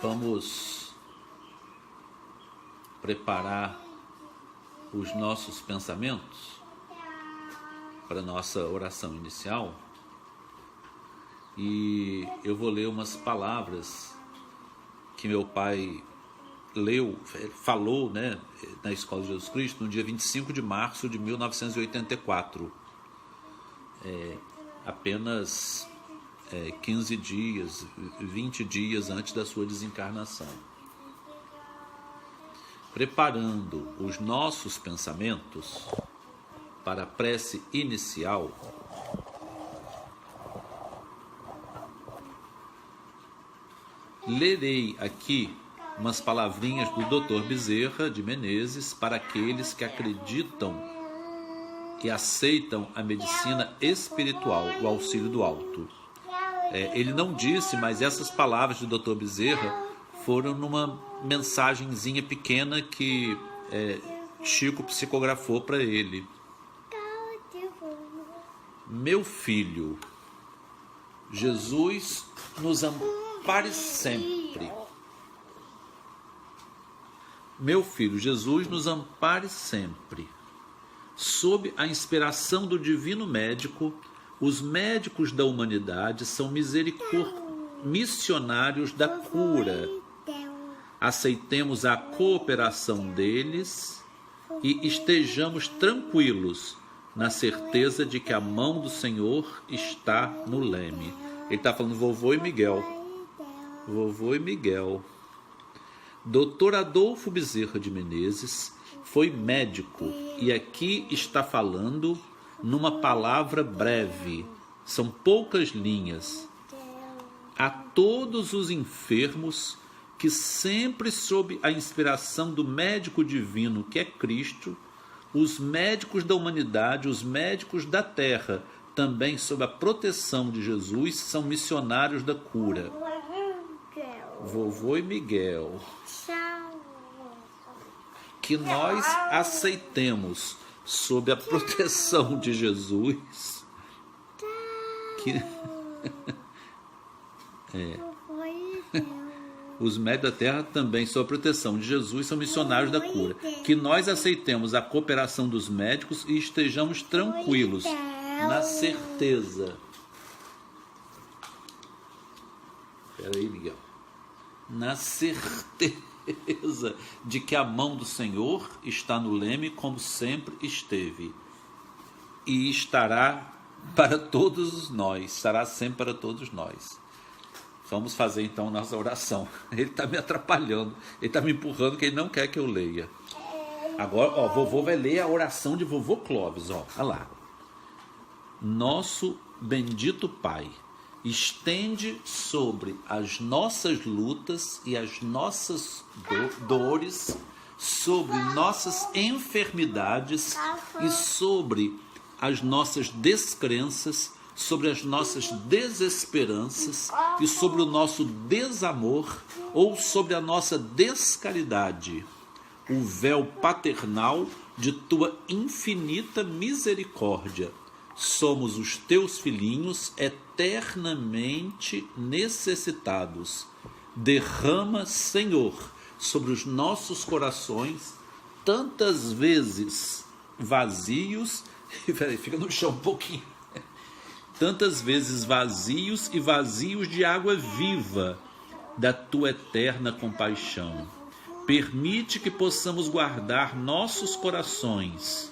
Vamos preparar os nossos pensamentos para a nossa oração inicial. E eu vou ler umas palavras que meu pai falou, na Escola de Jesus Cristo, no dia 25 de março de 1984. Apenas 15 dias, 20 dias antes da sua desencarnação. Preparando os nossos pensamentos para a prece inicial, lerei aqui umas palavrinhas do Dr. Bezerra de Menezes para aqueles que acreditam e aceitam a medicina espiritual, o auxílio do alto. Ele não disse, mas essas palavras do Dr. Bezerra foram numa mensagenzinha pequena que Chico psicografou para ele. Meu filho, Jesus nos ampare sempre. Meu filho, Jesus nos ampare sempre. Sob a inspiração do divino médico, os médicos da humanidade são missionários da cura. Aceitemos a cooperação deles e estejamos tranquilos na certeza de que a mão do Senhor está no leme. Ele está falando vovô e Miguel. Vovô e Miguel. Dr. Adolfo Bezerra de Menezes foi médico e aqui está falando numa palavra breve, são poucas linhas. A todos os enfermos que sempre sob a inspiração do médico divino que é Cristo, os médicos da humanidade, os médicos da terra, também sob a proteção de Jesus, são missionários da cura. Vovô e Miguel. Que nós aceitemos sob a proteção de Jesus. Os médicos da terra também, sob a proteção de Jesus, são missionários da cura. Que nós aceitemos a cooperação dos médicos e estejamos tranquilos, na certeza. Espera aí, Miguel. Na certeza de que a mão do Senhor está no leme, como sempre esteve. E estará para todos nós. Estará sempre para todos nós. Vamos fazer então nossa oração. Ele está me atrapalhando. Ele está me empurrando que ele não quer que eu leia. Agora, vovô vai ler a oração de vovô Clóvis. Olha lá. Nosso bendito Pai, estende sobre as nossas lutas e as nossas dores, sobre nossas enfermidades e sobre as nossas descrenças, sobre as nossas desesperanças e sobre o nosso desamor ou sobre a nossa descaridade, o véu paternal de tua infinita misericórdia. Somos os teus filhinhos eternamente necessitados. Derrama, Senhor, sobre os nossos corações, tantas vezes vazios, fica no chão um pouquinho, tantas vezes vazios e vazios de água viva da tua eterna compaixão. Permite que possamos guardar nossos corações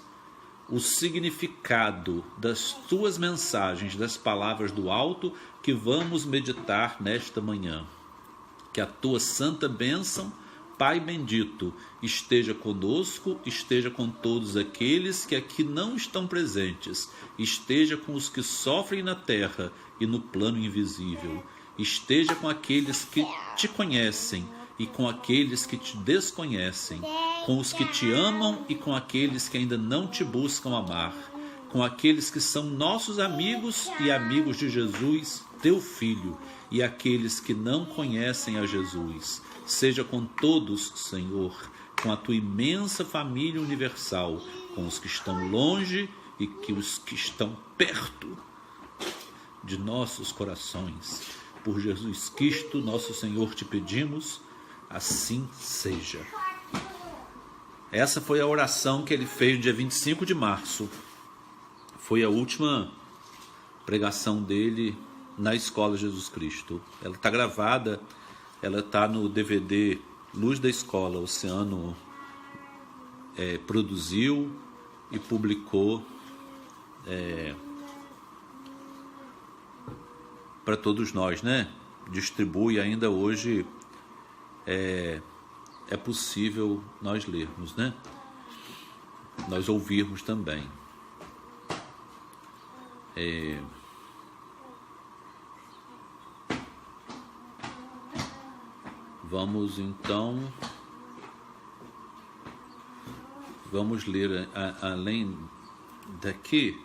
o significado das tuas mensagens, das palavras do alto que vamos meditar nesta manhã. Que a tua santa bênção, Pai bendito, esteja conosco, esteja com todos aqueles que aqui não estão presentes, esteja com os que sofrem na terra e no plano invisível, esteja com aqueles que te conhecem e com aqueles que te desconhecem, com os que te amam e com aqueles que ainda não te buscam amar, com aqueles que são nossos amigos e amigos de Jesus, teu Filho, e aqueles que não conhecem a Jesus. Seja com todos, Senhor, com a tua imensa família universal, com os que estão longe e que os que estão perto de nossos corações. Por Jesus Cristo, nosso Senhor, te pedimos, assim seja. Essa foi a oração que ele fez no dia 25 de março. Foi a última pregação dele na Escola Jesus Cristo. Ela está gravada, ela está no DVD Luz da Escola. O Oceano produziu e publicou para todos nós, né? Distribui ainda hoje. É possível nós lermos, né? Nós ouvirmos também. Vamos então, vamos ler além daqui,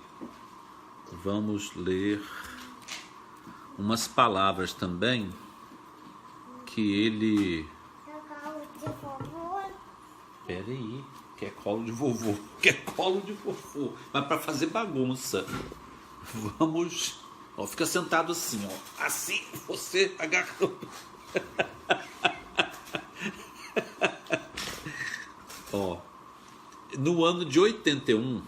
vamos ler umas palavras também que ele... Peraí, quer colo de vovô, quer colo de vovô, mas para fazer bagunça. Vamos, ó, fica sentado assim, ó, assim você agarrou. Ó, no ano de 81,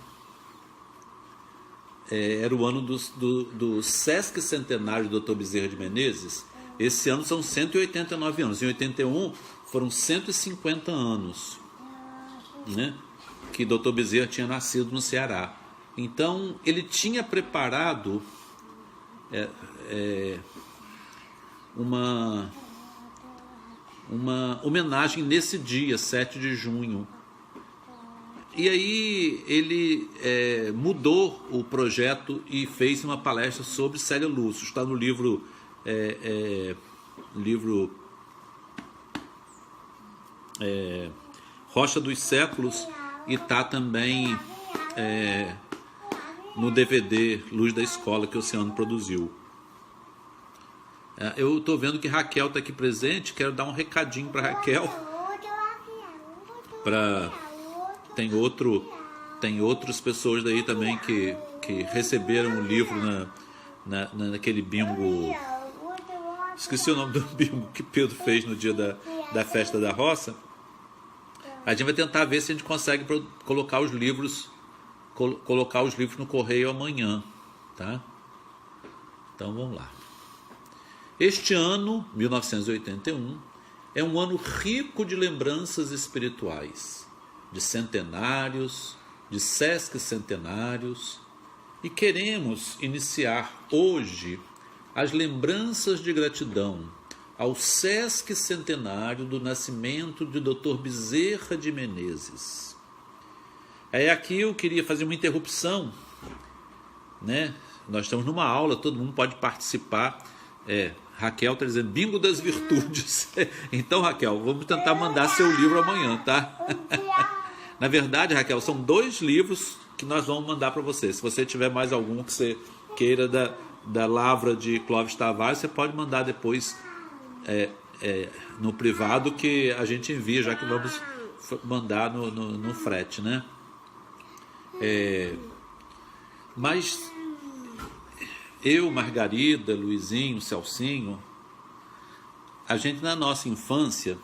era o ano do Sesc Centenário do Dr. Bezerra de Menezes. Esse ano são 189 anos. Em 81 foram 150 anos, né, que Dr. Bezerra tinha nascido no Ceará. Então ele tinha preparado uma homenagem nesse dia, 7 de junho. E aí ele mudou o projeto e fez uma palestra sobre Célia Lúcio. Está no livro Rocha dos Séculos, e está também no DVD Luz da Escola, que o Oceano produziu. Eu estou vendo que Raquel está aqui presente. Quero dar um recadinho para Raquel. Tem outras pessoas daí também que receberam o livro naquele bingo. Esqueci o nome do bingo que Pedro fez no dia da festa da roça. A gente vai tentar ver se a gente consegue colocar os livros no correio amanhã, tá? Então vamos lá. Este ano, 1981, é um ano rico de lembranças espirituais, de centenários, de Sesc centenários, e queremos iniciar hoje as lembranças de gratidão ao Sesc centenário do nascimento de Dr. Bezerra de Menezes. Aqui eu queria fazer uma interrupção, né? Nós estamos numa aula, todo mundo pode participar. Raquel está dizendo bingo das virtudes. Então, Raquel, vamos tentar mandar seu livro amanhã, tá? Na verdade, Raquel, são 2 livros que nós vamos mandar para você. Se você tiver mais algum que você queira da Lavra de Clóvis Tavares, você pode mandar depois no privado, que a gente envia, já que vamos mandar no frete, né? Mas eu, Margarida, Luizinho, Celcinho, a gente na nossa infância,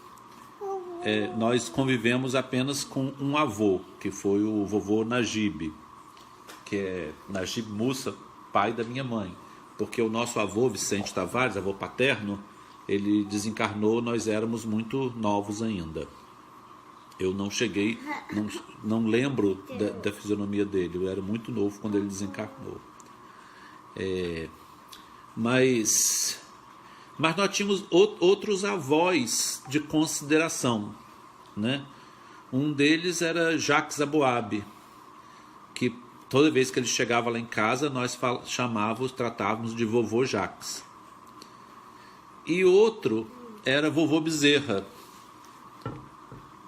nós convivemos apenas com um avô, que foi o vovô Najib, que é Najib Mussa, pai da minha mãe, porque o nosso avô Vicente Tavares, avô paterno, ele desencarnou, nós éramos muito novos ainda. Eu não cheguei, não lembro da fisionomia dele, eu era muito novo quando ele desencarnou. Mas nós tínhamos outros avós de consideração, né? Um deles era Jacques Aboab, que toda vez que ele chegava lá em casa, nós tratávamos de vovô Jacques. E outro era vovô Bezerra,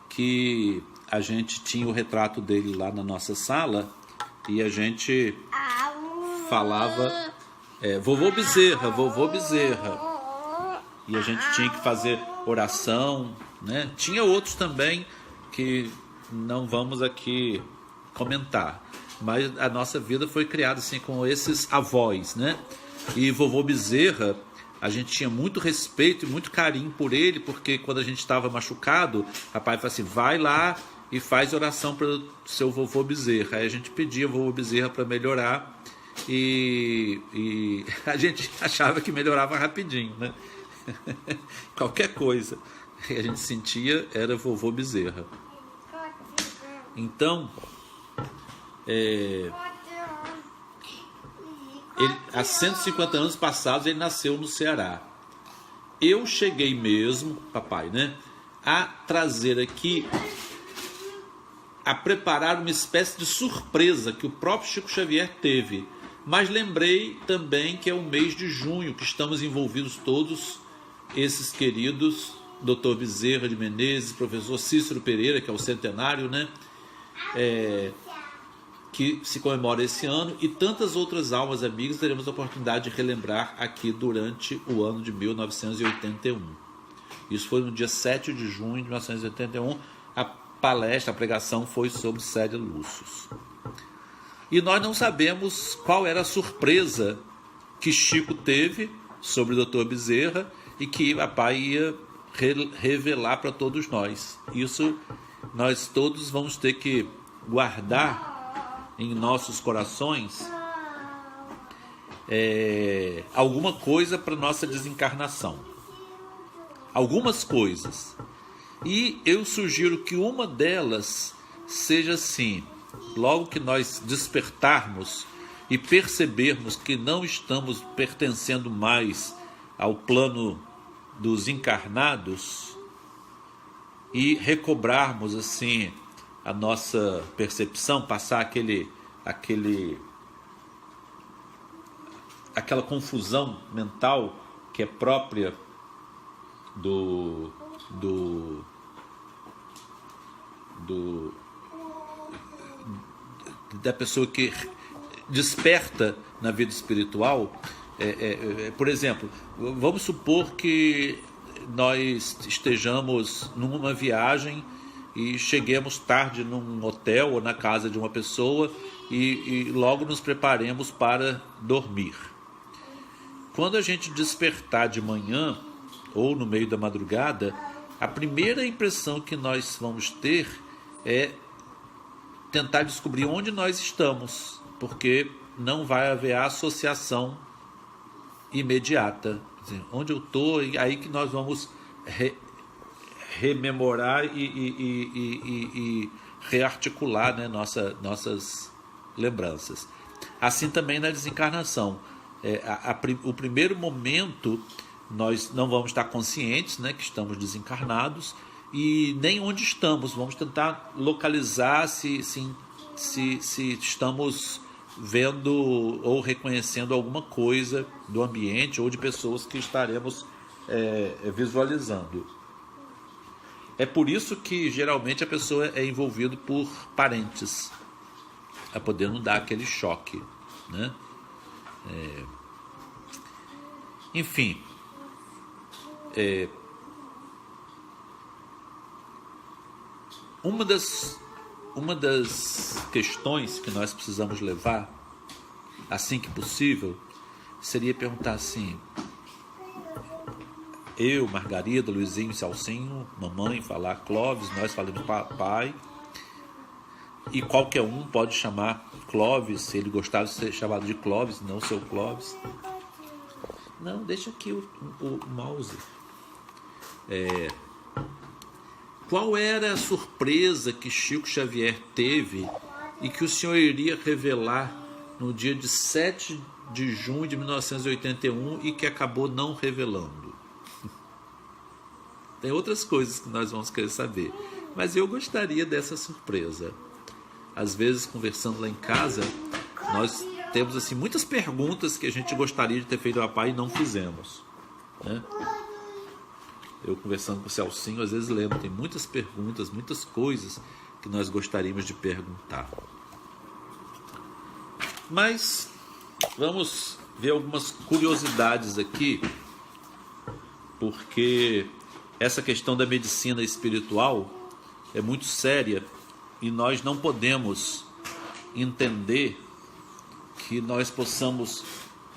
que a gente tinha o retrato dele lá na nossa sala, e a gente falava vovô Bezerra, vovô Bezerra. E a gente tinha que fazer oração, né? Tinha outros também que não vamos aqui comentar, mas a nossa vida foi criada assim com esses avós, né? E vovô Bezerra, a gente tinha muito respeito e muito carinho por ele, porque quando a gente estava machucado, papai falava assim, vai lá e faz oração para o seu vovô Bezerra. Aí a gente pedia ao vovô Bezerra para melhorar e a gente achava que melhorava rapidinho, né? Qualquer coisa que a gente sentia era vovô Bezerra. Então, há 150 anos passados ele nasceu no Ceará. Eu cheguei mesmo, papai, né, a trazer aqui, a preparar uma espécie de surpresa que o próprio Chico Xavier teve. Mas lembrei também que é o mês de junho, que estamos envolvidos todos esses queridos, Dr. Bezerra de Menezes, professor Cícero Pereira, que é o centenário, né, que se comemora esse ano, e tantas outras almas amigas teremos a oportunidade de relembrar aqui durante o ano de 1981. Isso foi no dia 7 de junho de 1981, a palestra, a pregação foi sobre Célia Lúcius. E nós não sabemos qual era a surpresa que Chico teve sobre o Dr. Bezerra e que papai ia revelar para todos nós. Isso nós todos vamos ter que guardar em nossos corações alguma coisa para nossa desencarnação. Algumas coisas. E eu sugiro que uma delas seja assim: logo que nós despertarmos e percebermos que não estamos pertencendo mais ao plano dos encarnados e recobrarmos assim a nossa percepção, passar aquela confusão mental que é própria da pessoa que desperta na vida espiritual. Por exemplo, vamos supor que nós estejamos numa viagem e cheguemos tarde num hotel ou na casa de uma pessoa e logo nos preparemos para dormir. Quando a gente despertar de manhã ou no meio da madrugada, a primeira impressão que nós vamos ter é tentar descobrir onde nós estamos, porque não vai haver associação imediata. Onde eu estou, aí que nós vamos rememorar e rearticular, né, nossas lembranças. Assim também na desencarnação. O primeiro momento nós não vamos estar conscientes, né, que estamos desencarnados, e nem onde estamos. Vamos tentar localizar se estamos vendo ou reconhecendo alguma coisa do ambiente ou de pessoas que estaremos visualizando. É por isso que geralmente a pessoa é envolvida por parentes, a poder não dar aquele choque, né? Enfim, uma das questões que nós precisamos levar, assim que possível, seria perguntar assim: eu, Margarida, Luizinho, Celcinho, mamãe falar Clóvis, nós falamos papai, e qualquer um pode chamar Clóvis, se ele gostar de ser chamado de Clóvis, não seu Clóvis. Não, deixa aqui o mouse. Qual era a surpresa que Chico Xavier teve e que o senhor iria revelar no dia de 7 de junho de 1981 e que acabou não revelando? Tem outras coisas que nós vamos querer saber, mas eu gostaria dessa surpresa. Às vezes, conversando lá em casa, nós temos assim muitas perguntas que a gente gostaria de ter feito ao papai e não fizemos, né? Eu conversando com o Celcinho, às vezes lembro, tem muitas perguntas, muitas coisas que nós gostaríamos de perguntar. Mas vamos ver algumas curiosidades aqui, porque essa questão da medicina espiritual é muito séria e nós não podemos entender que nós possamos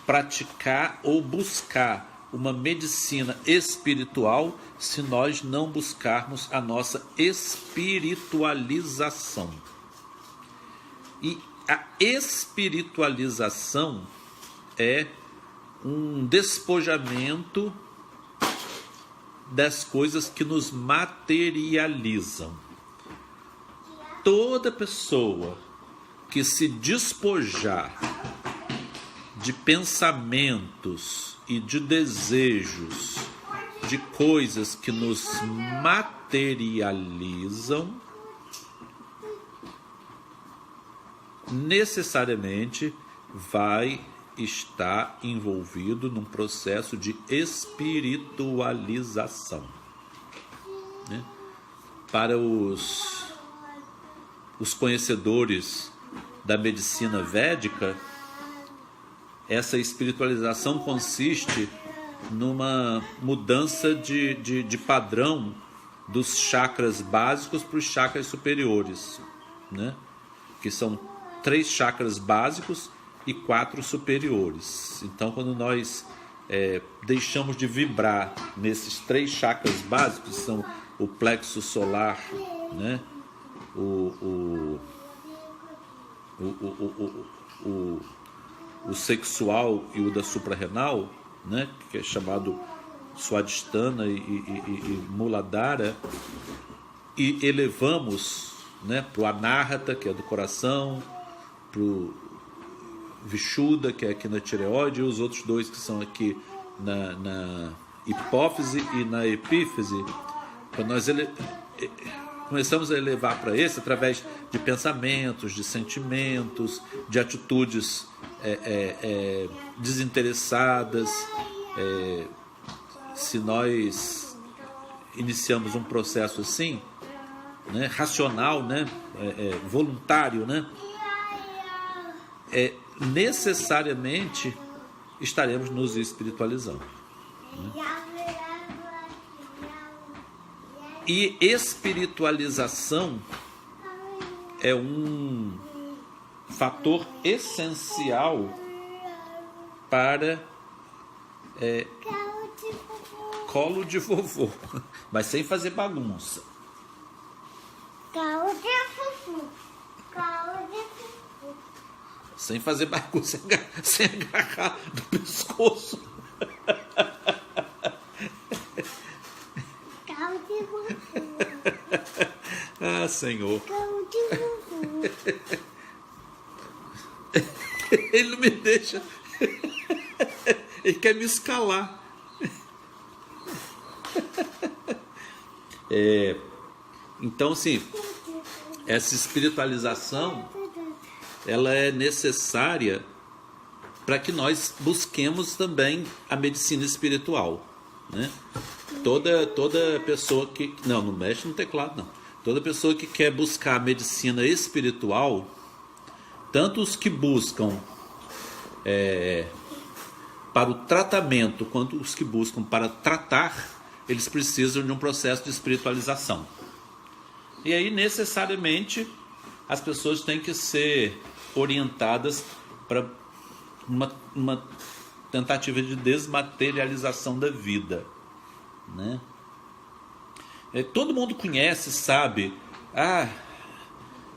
praticar ou buscar uma medicina espiritual se nós não buscarmos a nossa espiritualização. E a espiritualização é um despojamento das coisas que nos materializam. Toda pessoa que se despojar de pensamentos e de desejos, de coisas que nos materializam, necessariamente vai estar envolvido num processo de espiritualização, né? Para os conhecedores da medicina védica, essa espiritualização consiste numa mudança de padrão dos chakras básicos para os chakras superiores, né? Que são 3 chakras básicos e 4 superiores. Então, quando nós deixamos de vibrar nesses 3 chakras básicos, que são o plexo solar, né? O sexual e o da suprarrenal, né? Que é chamado Swadhisthana e Muladhara, e elevamos, né, para o Anahata, que é do coração, para o Vishuddha, que é aqui na tireoide, e os outros 2 que são aqui na hipófise e na epífise. Quando nós começamos a elevar para esse através de pensamentos, de sentimentos, de atitudes desinteressadas. Se nós iniciamos um processo assim, né, racional, né, voluntário, né, necessariamente estaremos nos espiritualizando, né? E espiritualização é um fator essencial para colo de vovô, mas sem fazer bagunça. Colo de vovô. Sem fazer bagunça, sem agarrar no pescoço. Colo de vovô. Ah, Senhor. Colo de vovô. Ele não me deixa. Ele quer me escalar. Então, assim, essa espiritualização, ela é necessária para que nós busquemos também a medicina espiritual, né? Toda pessoa que... Não mexe no teclado, não. Toda pessoa que quer buscar a medicina espiritual, tanto os que buscam para o tratamento, quanto os que buscam para tratar, eles precisam de um processo de espiritualização. E aí, necessariamente, as pessoas têm que ser orientadas para uma tentativa de desmaterialização da vida, né? Todo mundo conhece, sabe?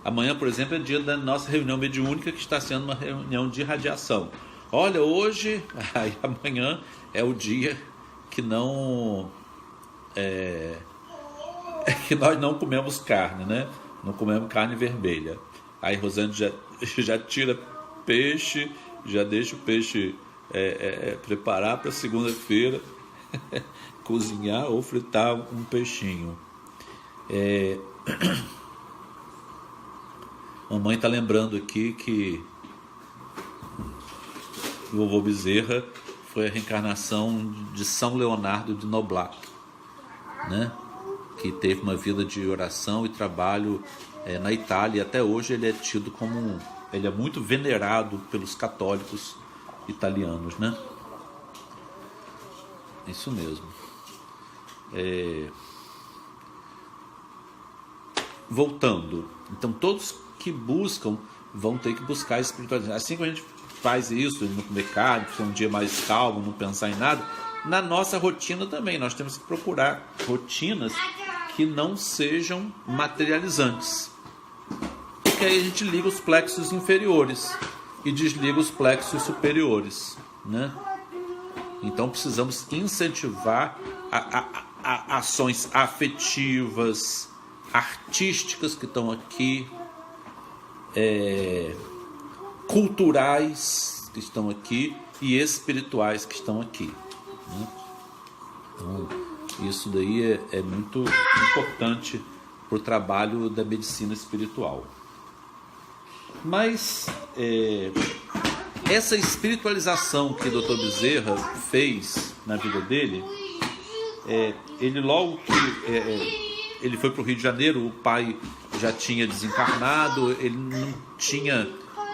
Amanhã, por exemplo, é dia da nossa reunião mediúnica, que está sendo uma reunião de radiação. Olha, hoje, amanhã é o dia que que nós não comemos carne, né? Não comemos carne vermelha. Aí Rosane já tira peixe, já deixa o peixe preparar para segunda-feira cozinhar ou fritar um peixinho. Mamãe está lembrando aqui que o vovô Bezerra foi a reencarnação de São Leonardo de Noblat, né? Que teve uma vida de oração e trabalho na Itália, e até hoje ele é tido como... Ele é muito venerado pelos católicos italianos, né? Isso mesmo. Voltando. Então, todos que buscam vão ter que buscar a espiritualidade. Assim que a gente faz isso, não comer carne, ter um dia mais calmo, não pensar em nada, na nossa rotina também. Nós temos que procurar rotinas que não sejam materializantes. Porque aí a gente liga os plexos inferiores e desliga os plexos superiores, né? Então precisamos incentivar ações afetivas, artísticas que estão aqui, culturais que estão aqui e espirituais que estão aqui, né? Então, isso daí é muito importante para o trabalho da medicina espiritual. Mas essa espiritualização que o Dr. Bezerra fez na vida dele, ele logo que ele foi para o Rio de Janeiro, o pai já tinha desencarnado, ele não tinha...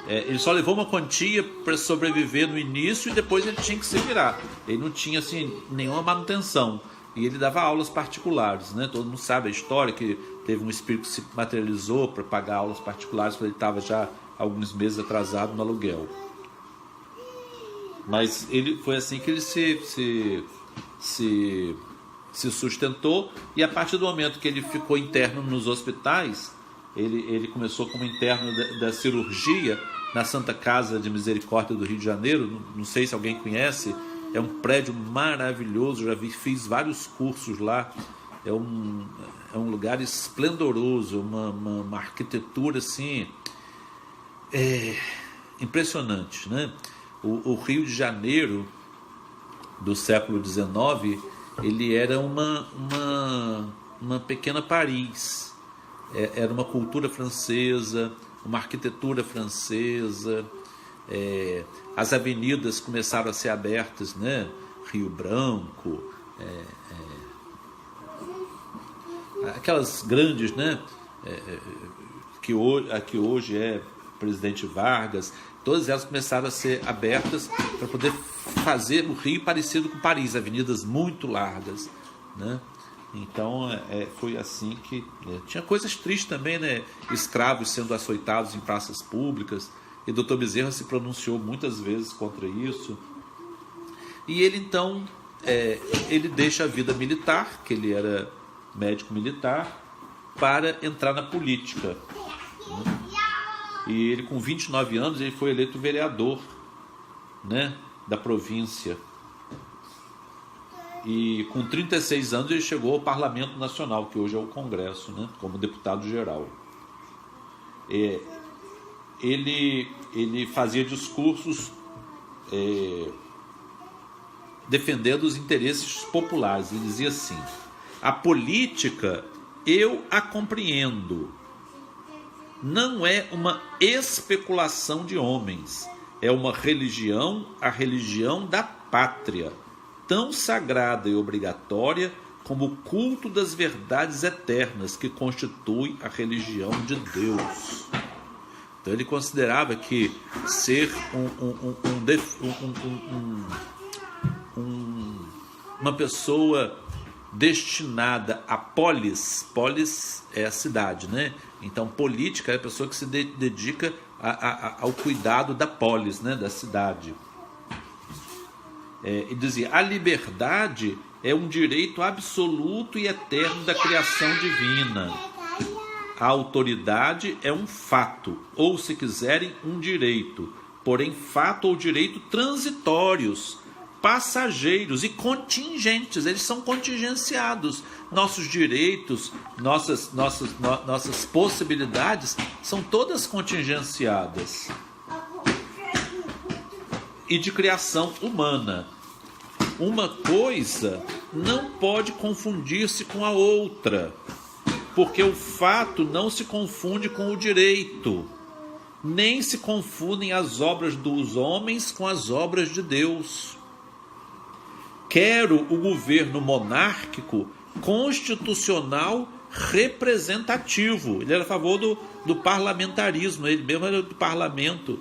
ele só levou uma quantia para sobreviver no início e depois ele tinha que se virar. Ele não tinha assim, nenhuma manutenção. E ele dava aulas particulares, né? Todo mundo sabe a história, que teve um espírito que se materializou para pagar aulas particulares, porque ele estava já alguns meses atrasado no aluguel. Mas ele foi assim que ele se sustentou, e a partir do momento que ele ficou interno nos hospitais, ele começou como interno da cirurgia na Santa Casa de Misericórdia do Rio de Janeiro. Não sei se alguém conhece, é um prédio maravilhoso, fiz vários cursos lá, é um lugar esplendoroso, uma arquitetura assim, impressionante, né? O Rio de Janeiro do século XIX, ele era uma pequena Paris, era uma cultura francesa, uma arquitetura francesa, as avenidas começaram a ser abertas, né? Rio Branco, aquelas grandes, né? Que hoje é Presidente Vargas, todas elas começaram a ser abertas para poder fazer o Rio parecido com Paris, avenidas muito largas, né? Então foi assim que... tinha coisas tristes também, né? Escravos sendo açoitados em praças públicas, e Dr. Bezerra se pronunciou muitas vezes contra isso. E ele então, ele deixa a vida militar, que ele era médico militar, para entrar na política, né? E ele, com 29 anos, ele foi eleito vereador, né, da província. E com 36 anos ele chegou ao Parlamento Nacional, que hoje é o Congresso, né, como deputado-geral. Ele fazia discursos defendendo os interesses populares. Ele dizia assim: a política eu a compreendo. Não é uma especulação de homens, é uma religião, a religião da pátria, tão sagrada e obrigatória como o culto das verdades eternas que constitui a religião de Deus. Então ele considerava que ser uma pessoa destinada a polis é a cidade, né? Então política é a pessoa que se dedica ao cuidado da polis, né? Da cidade. E dizia: a liberdade é um direito absoluto e eterno da criação divina. A autoridade é um fato, ou, se quiserem, um direito, porém fato ou direito transitórios, passageiros e contingentes. Eles são contingenciados. Nossos direitos, nossas possibilidades são todas contingenciadas. E de criação humana. Uma coisa não pode confundir-se com a outra, porque o fato não se confunde com o direito, nem se confundem as obras dos homens com as obras de Deus. Quero o governo monárquico constitucional representativo. Ele era a favor do parlamentarismo, ele mesmo era do parlamento.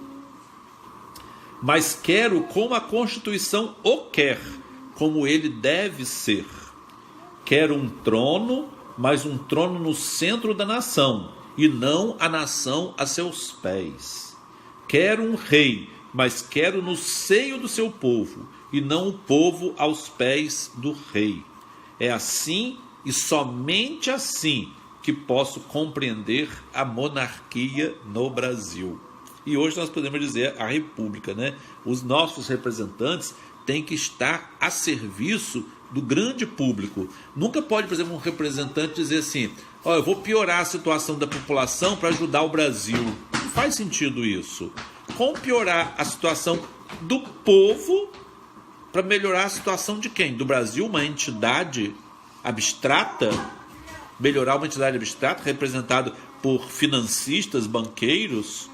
Mas quero como a Constituição o quer, como ele deve ser. Quero um trono, mas um trono no centro da nação, e não a nação a seus pés. Quero um rei, mas quero no seio do seu povo, e não o povo aos pés do rei. É assim e somente assim que posso compreender a monarquia no Brasil. E hoje nós podemos dizer a república, né? Os nossos representantes têm que estar a serviço do grande público. Nunca pode, por exemplo, um representante dizer assim: ó, eu vou piorar a situação da população para ajudar o Brasil. Não faz sentido isso. Como piorar a situação do povo para melhorar a situação de quem? Do Brasil, uma entidade abstrata? Melhorar uma entidade abstrata representada por financistas, banqueiros?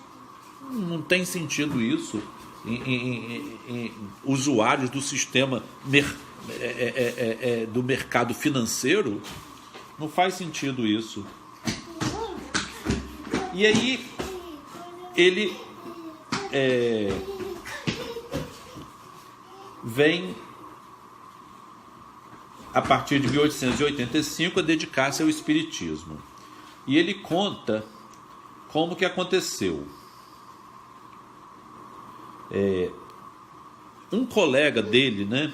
Não tem sentido isso. Em usuários do sistema do mercado financeiro, não faz sentido isso. E aí ele vem, a partir de 1885, a dedicar-se ao espiritismo. E ele conta como que aconteceu. Um colega dele, né,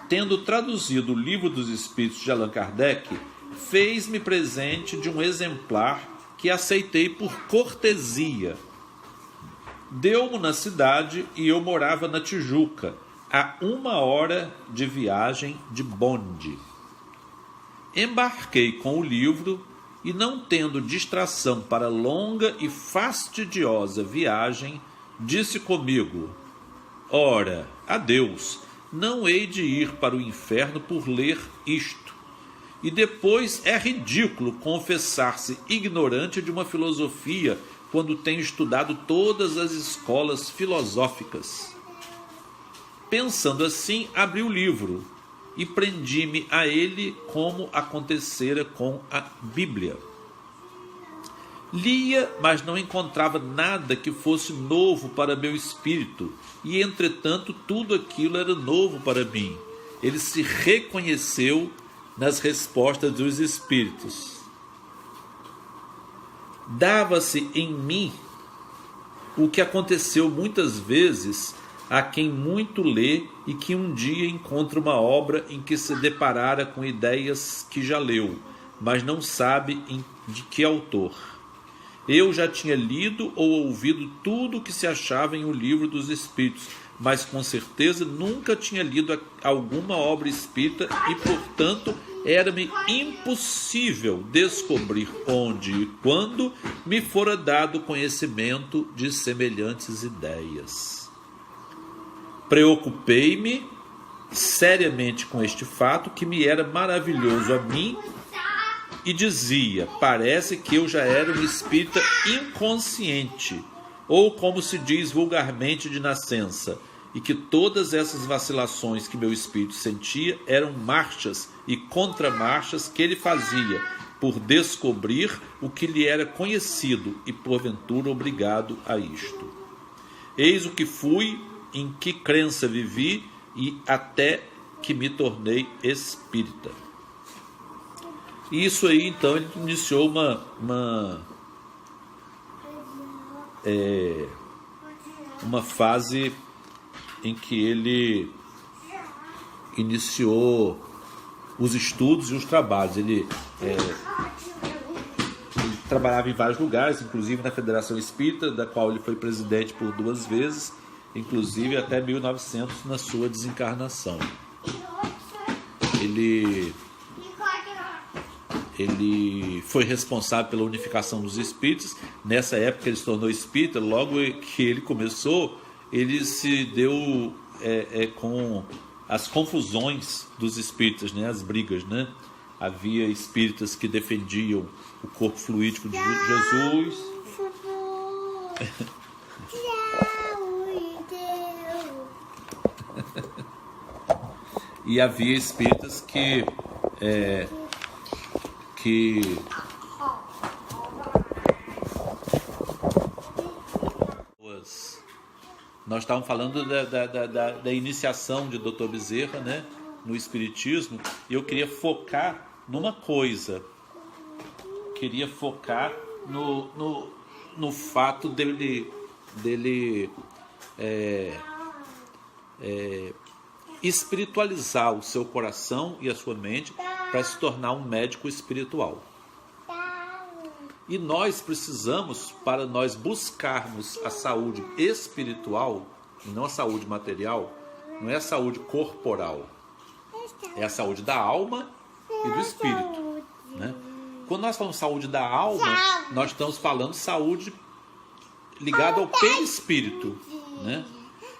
tendo traduzido o Livro dos Espíritos de Allan Kardec, fez-me presente de um exemplar que aceitei por cortesia. Deu-mo na cidade e eu morava na Tijuca, a 1 hora de viagem de bonde. Embarquei com o livro e, não tendo distração para longa e fastidiosa viagem, disse comigo: ora, adeus, não hei de ir para o inferno por ler isto. E depois é ridículo confessar-se ignorante de uma filosofia quando tem estudado todas as escolas filosóficas. Pensando assim, abri o livro e prendi-me a ele como acontecera com a Bíblia. Lia, mas não encontrava nada que fosse novo para meu espírito, e entretanto tudo aquilo era novo para mim. Ele se reconheceu nas respostas dos espíritos. Dava-se em mim o que aconteceu muitas vezes a quem muito lê e que um dia encontra uma obra em que se deparara com ideias que já leu, mas não sabe de que autor. Eu já tinha lido ou ouvido tudo o que se achava em O Livro dos Espíritos, mas com certeza nunca tinha lido alguma obra espírita e, portanto, era-me impossível descobrir onde e quando me fora dado conhecimento de semelhantes ideias. Preocupei-me seriamente com este fato, que me era maravilhoso a mim, e dizia: parece que eu já era um espírita inconsciente, ou como se diz vulgarmente, de nascença, e que todas essas vacilações que meu espírito sentia eram marchas e contramarchas que ele fazia por descobrir o que lhe era conhecido e porventura obrigado a isto. Eis o que fui, em que crença vivi e até que me tornei espírita. E isso aí, então, ele iniciou uma fase em que ele iniciou os estudos e os trabalhos. Ele trabalhava em vários lugares, inclusive na Federação Espírita, da qual ele foi presidente por 2 vezes, inclusive até 1900, na sua desencarnação. Ele foi responsável pela unificação dos espíritos. Nessa época ele se tornou espírita. Logo que ele começou, ele se deu com as confusões dos espíritas, né? As brigas, né? Havia espíritas que defendiam o corpo fluídico de Jesus. E havia espíritas que nós estávamos falando da iniciação de Dr. Bezerra, né, no Espiritismo, e eu queria focar numa coisa. Queria focar no fato dele espiritualizar o seu coração e a sua mente para se tornar um médico espiritual. E nós precisamos, para nós buscarmos a saúde espiritual, e não a saúde material, não é a saúde corporal, é a saúde da alma e do espírito, né? Quando nós falamos saúde da alma, nós estamos falando saúde ligada ao perispírito, né?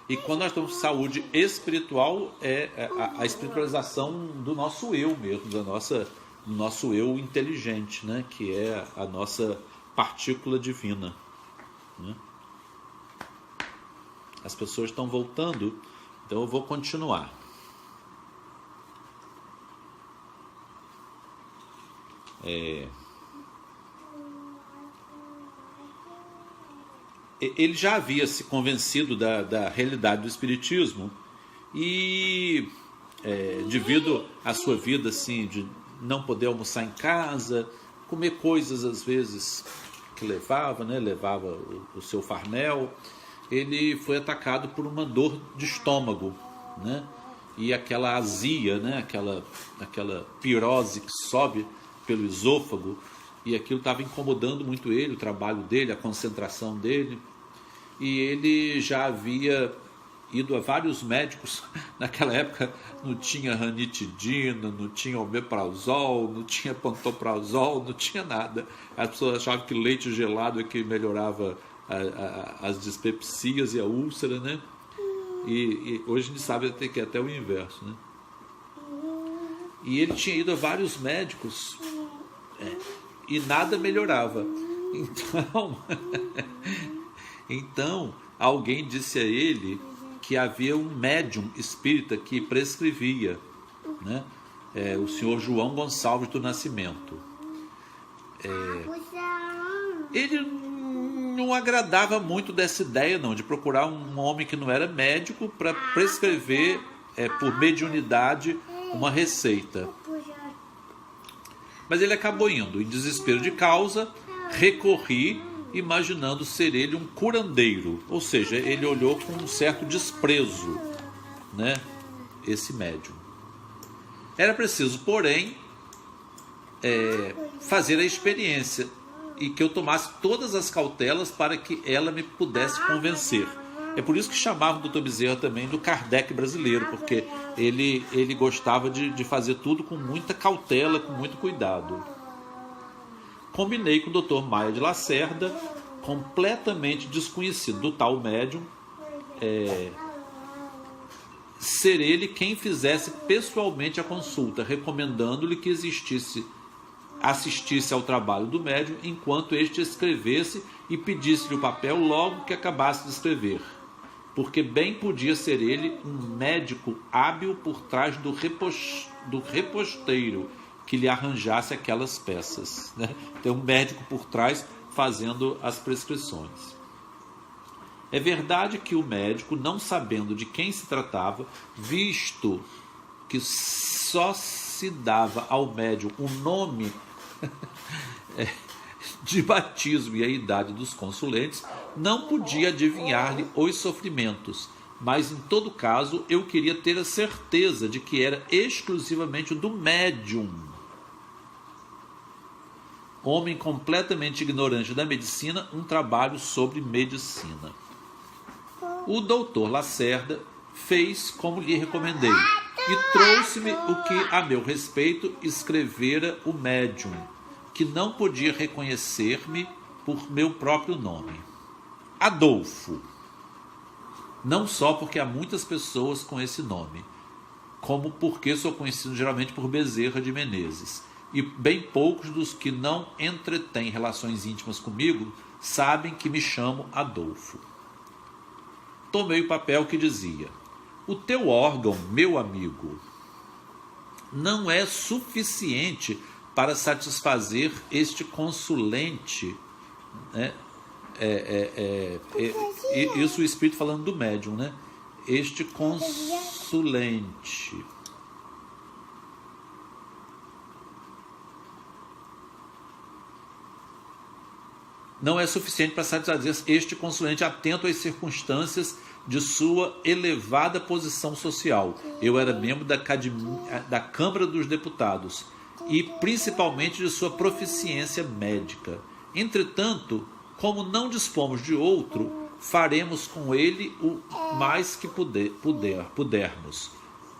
E quando nós estamos saúde espiritual, é a espiritualização do nosso eu mesmo, do nosso eu inteligente, né? Que é a nossa partícula divina, né? As pessoas estão voltando, então eu vou continuar. Ele já havia se convencido da realidade do espiritismo e devido à sua vida assim, de não poder almoçar em casa, comer coisas às vezes que levava, né? Levava o seu farnel, ele foi atacado por uma dor de estômago, né? E aquela azia, né? aquela pirose que sobe pelo esôfago, e aquilo estava incomodando muito ele, o trabalho dele, a concentração dele. E ele já havia ido a vários médicos. Naquela época não tinha ranitidina, não tinha omeprazol, não tinha pantoprazol, não tinha nada. As pessoas achavam que leite gelado é que melhorava as dispepsias e a úlcera, né? E hoje a gente sabe que é até o inverso, né? E ele tinha ido a vários médicos e nada melhorava. Então, alguém disse a ele que havia um médium espírita que prescrevia, né? O senhor João Gonçalves do Nascimento. Ele não agradava muito dessa ideia, não, de procurar um homem que não era médico para prescrever, por mediunidade, uma receita. Mas ele acabou indo, em desespero de causa, recorri, imaginando ser ele um curandeiro. Ou seja, ele olhou com um certo desprezo, né, esse médium. Era preciso, porém, fazer a experiência e que eu tomasse todas as cautelas para que ela me pudesse convencer. É por isso que chamavam o Dr. Bezerra também do Kardec brasileiro, porque ele gostava de fazer tudo com muita cautela, com muito cuidado. Combinei com o Dr. Maia de Lacerda, completamente desconhecido do tal médium, ser ele quem fizesse pessoalmente a consulta, recomendando-lhe que assistisse ao trabalho do médium enquanto este escrevesse e pedisse-lhe o papel logo que acabasse de escrever, porque bem podia ser ele um médico hábil por trás do reposteiro que lhe arranjasse aquelas peças, né? Tem um médico por trás fazendo as prescrições. É verdade que o médico, não sabendo de quem se tratava, visto que só se dava ao médium o nome de batismo e a idade dos consulentes, não podia adivinhar-lhe os sofrimentos, mas em todo caso eu queria ter a certeza de que era exclusivamente do médium, homem completamente ignorante da medicina, um trabalho sobre medicina. O doutor Lacerda fez como lhe recomendei e trouxe-me o que, a meu respeito, escrevera o médium, que não podia reconhecer-me por meu próprio nome. Adolfo. Não só porque há muitas pessoas com esse nome, como porque sou conhecido geralmente por Bezerra de Menezes. E bem poucos dos que não entretêm relações íntimas comigo sabem que me chamo Adolfo. Tomei o papel que dizia: o teu órgão, meu amigo, não é suficiente para satisfazer este consulente, né? Isso o espírito falando do médium, né? Este consulente. Não é suficiente para satisfazer este consulente atento às circunstâncias de sua elevada posição social. Eu era membro da Câmara dos Deputados e principalmente de sua proficiência médica. Entretanto, como não dispomos de outro, faremos com ele o mais que pudermos.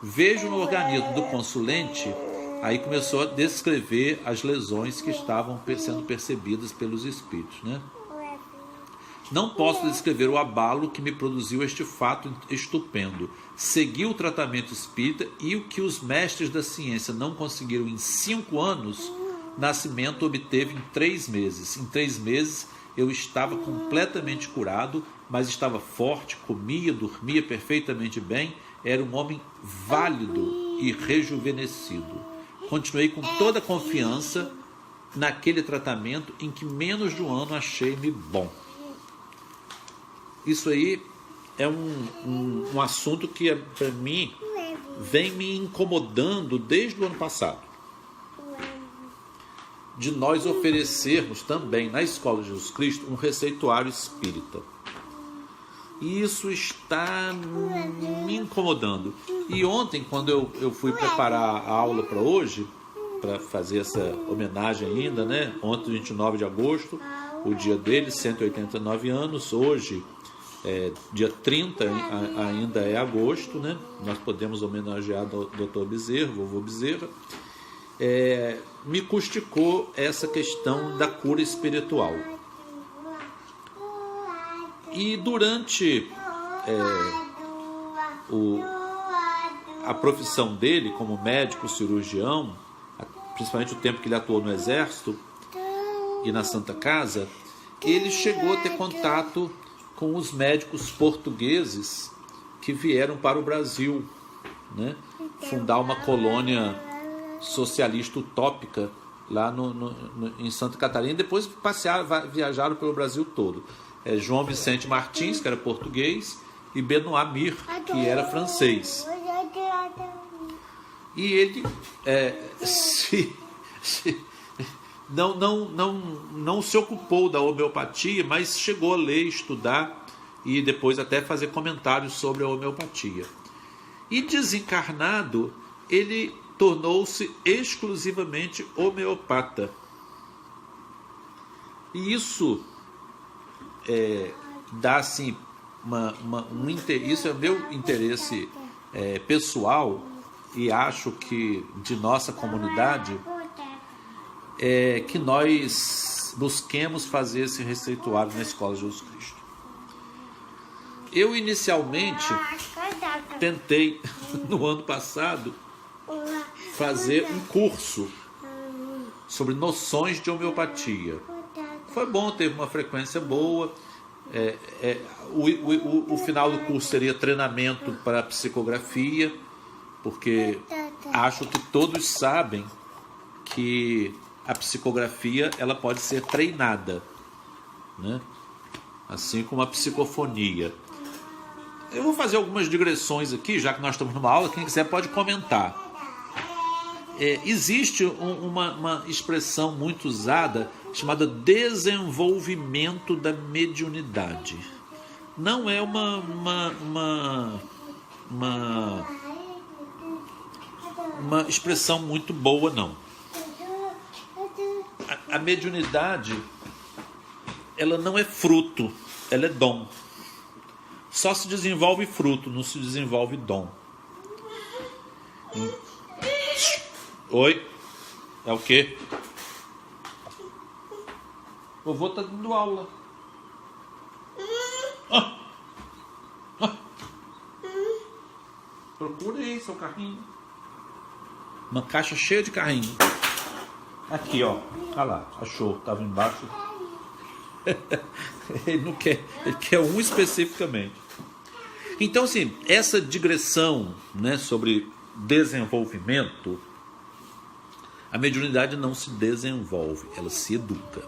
Vejo no organismo do consulente, aí começou a descrever as lesões que estavam sendo percebidas pelos espíritos, né? Não posso descrever o abalo que me produziu este fato estupendo. Segui o tratamento espírita e o que os mestres da ciência não conseguiram em 5 anos, Nascimento obteve em 3 meses. Em 3 meses eu estava completamente curado, mas estava forte, comia, dormia perfeitamente bem, era um homem válido e rejuvenescido. Continuei com toda a confiança naquele tratamento em que menos de um ano achei-me bom. Isso aí é um assunto que, para mim, vem me incomodando desde o ano passado. De nós oferecermos também na Escola de Jesus Cristo um receituário espírita. E isso está me incomodando. E ontem, quando eu fui preparar a aula para hoje, para fazer essa homenagem ainda, né? Ontem, 29 de agosto, o dia dele, 189 anos. Hoje, dia 30 ainda é agosto, né? Nós podemos homenagear o Dr. Bezerra, vovô Bezerra. Me custicou essa questão da cura espiritual. E durante a profissão dele como médico cirurgião, principalmente o tempo que ele atuou no Exército e na Santa Casa, ele chegou a ter contato com os médicos portugueses que vieram para o Brasil, né? Fundar uma colônia socialista utópica lá em Santa Catarina. Depois viajaram pelo Brasil todo. João Vicente Martins, que era português, e Benoît Mir, que era francês. E ele não se ocupou da homeopatia, mas chegou a ler, estudar e depois até fazer comentários sobre a homeopatia. E desencarnado, ele tornou-se exclusivamente homeopata. E isso dá assim isso é meu interesse pessoal, e acho que de nossa comunidade, que nós busquemos fazer esse receituário na Escola de Jesus Cristo. Eu inicialmente tentei no ano passado fazer um curso sobre noções de homeopatia. Foi bom, teve uma frequência boa. O final do curso seria treinamento para psicografia, porque acho que todos sabem que a psicografia ela pode ser treinada, né? Assim como a psicofonia. Eu vou fazer algumas digressões aqui, já que nós estamos numa aula, quem quiser pode comentar. Existe uma expressão muito usada chamada desenvolvimento da mediunidade. Não é uma expressão muito boa, não. A mediunidade, ela não é fruto, ela é dom. Só se desenvolve fruto, não se desenvolve dom. Oi? É o quê? O vovô tá dando aula. Procura aí seu carrinho. Uma caixa cheia de carrinho. Aqui, ó. Olha lá, achou. Tava embaixo. Ele não quer. Ele quer um especificamente. Então, assim, essa digressão, né, sobre desenvolvimento, a mediunidade não se desenvolve, ela se educa.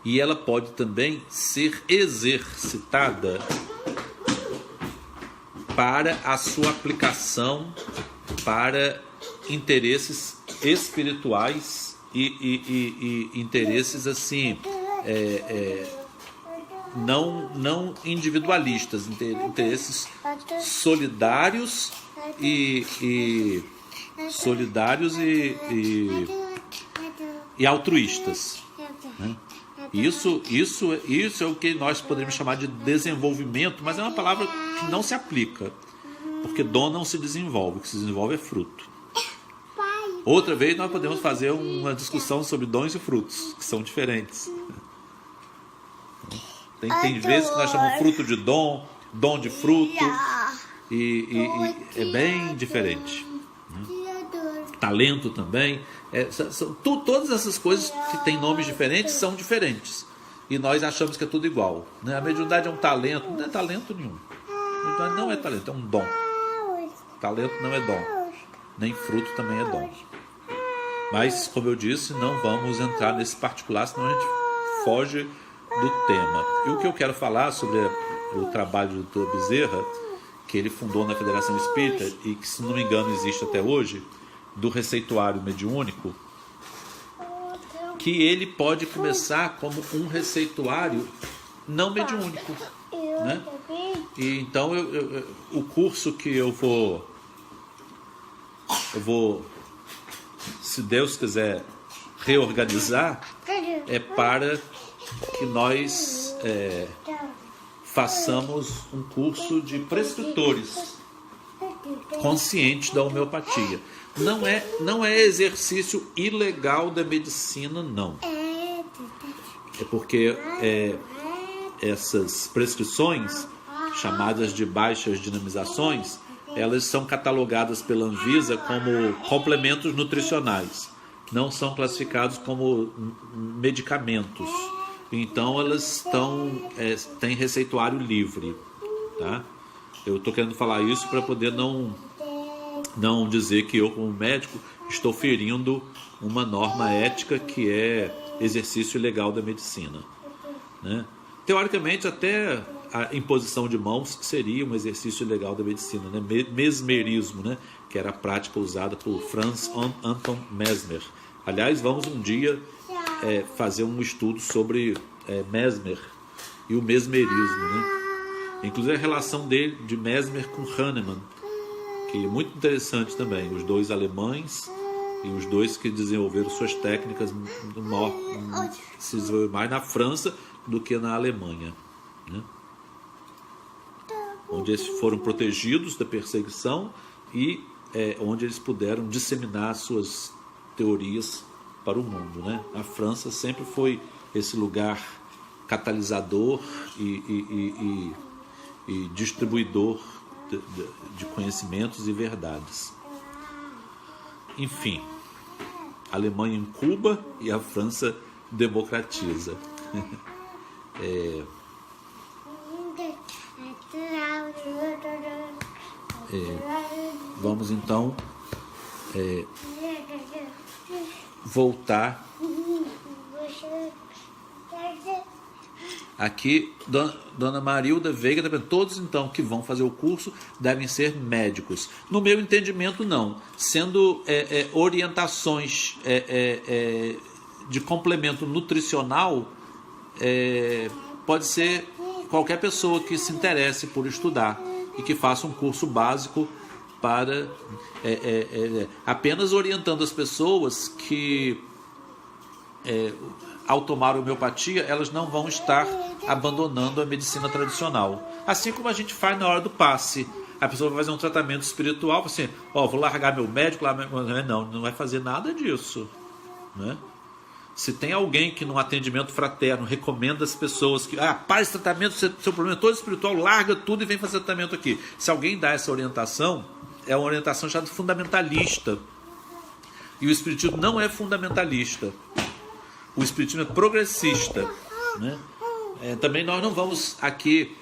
E ela pode também ser exercitada para a sua aplicação para interesses espirituais e interesses assim não individualistas, interesses solidários e altruístas, né? Isso é o que nós poderíamos chamar de desenvolvimento, mas é uma palavra que não se aplica, porque dom não se desenvolve, o que se desenvolve é fruto. Outra vez nós podemos fazer uma discussão sobre dons e frutos, que são diferentes. Tem vezes que nós chamamos fruto de dom de fruto, e é bem diferente. Talento também. Todas essas coisas que têm nomes diferentes são diferentes. E nós achamos que é tudo igual, né? A mediunidade é um talento, não é talento nenhum. A mediunidade não é talento, é um dom. Talento não é dom, nem fruto também é dom. Mas, como eu disse, não vamos entrar nesse particular, senão a gente foge do tema. E o que eu quero falar sobre o trabalho do Dr. Bezerra, que ele fundou na Federação Espírita e que, se não me engano, existe até hoje, do receituário mediúnico, que ele pode começar como um receituário não mediúnico, né? E então o curso que eu vou, se Deus quiser, reorganizar é para que nós façamos um curso de prescritores conscientes da homeopatia. Não é exercício ilegal da medicina, não. É porque essas prescrições, chamadas de baixas dinamizações, elas são catalogadas pela Anvisa como complementos nutricionais. Não são classificados como medicamentos. Então elas têm receituário livre, tá? Eu estou querendo falar isso para poder não dizer que eu, como médico, estou ferindo uma norma ética que é exercício ilegal da medicina, né? Teoricamente, até a imposição de mãos seria um exercício ilegal da medicina, né? Mesmerismo, né? Que era a prática usada por Franz Anton Mesmer. Aliás, vamos um dia fazer um estudo sobre Mesmer e o mesmerismo, né? Inclusive a relação de Mesmer com Hahnemann, que é muito interessante também. Os dois alemães e os dois que desenvolveram suas técnicas se desenvolveram mais na França do que na Alemanha, né? Onde eles foram protegidos da perseguição e onde eles puderam disseminar suas teorias para o mundo, né? A França sempre foi esse lugar catalisador e distribuidor de conhecimentos e verdades. Enfim, a Alemanha incuba e a França democratiza. Vamos então voltar aqui. Dona Marilda Veiga, todos então que vão fazer o curso devem ser médicos. No meu entendimento, não. Sendo orientações de complemento nutricional, pode ser qualquer pessoa que se interesse por estudar e que faça um curso básico para apenas orientando as pessoas que ao tomar a homeopatia, elas não vão estar abandonando a medicina tradicional. Assim como a gente faz na hora do passe. A pessoa vai fazer um tratamento espiritual, assim, vou largar meu médico, não vai fazer nada disso, né? Se tem alguém que num atendimento fraterno recomenda às pessoas que para esse tratamento, seu problema é todo espiritual, larga tudo e vem fazer tratamento aqui. Se alguém dá essa orientação, é uma orientação chamada fundamentalista. E o espiritismo não é fundamentalista. O espiritismo é progressista, né? Também nós não vamos aqui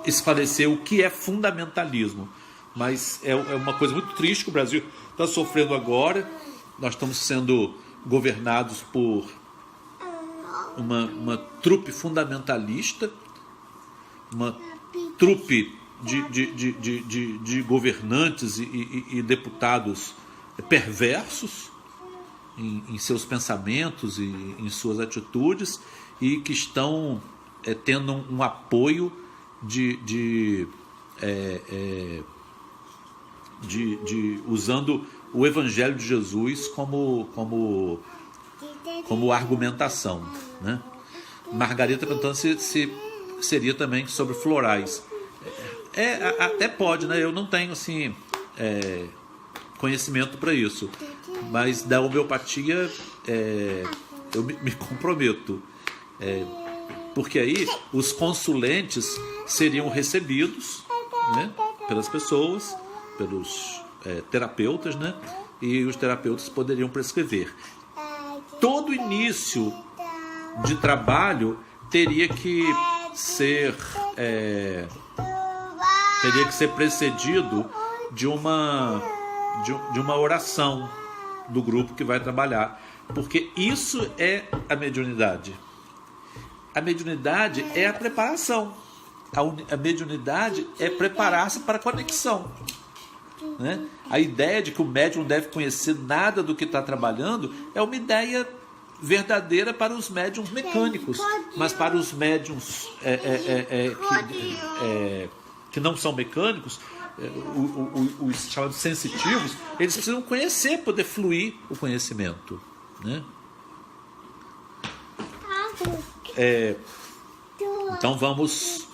esclarecer o que é fundamentalismo, mas é uma coisa muito triste que o Brasil está sofrendo agora. Nós estamos sendo governados por uma trupe fundamentalista, uma trupe de governantes e deputados perversos. em seus pensamentos e em suas atitudes, e que estão tendo um apoio de usando o Evangelho de Jesus como argumentação, né? Margarida perguntando se seria também sobre florais. Até pode, né? Eu não tenho assim conhecimento para isso, mas da homeopatia eu me comprometo, porque aí os consulentes seriam recebidos, né, pelas pessoas, pelos terapeutas, né, e os terapeutas poderiam prescrever. Todo início de trabalho teria que ser precedido de uma oração do grupo que vai trabalhar, porque isso é a mediunidade. A mediunidade é a preparação. A mediunidade é preparar-se para a conexão, né? A ideia de que o médium não deve conhecer nada do que está trabalhando é uma ideia verdadeira para os médiums mecânicos, mas para os médiums que não são mecânicos, os chamados sensitivos, eles precisam conhecer, poder fluir o conhecimento, né? Então vamos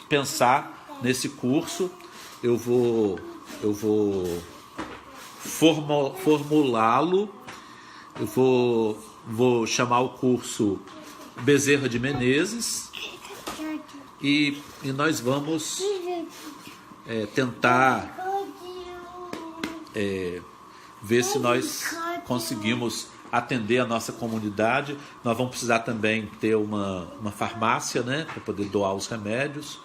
pensar nesse curso. Eu vou formulá-lo. Eu vou chamar o curso Bezerra de Menezes, e nós vamos tentar ver se nós conseguimos atender a nossa comunidade. Nós vamos precisar também ter uma farmácia, né, para poder doar os remédios,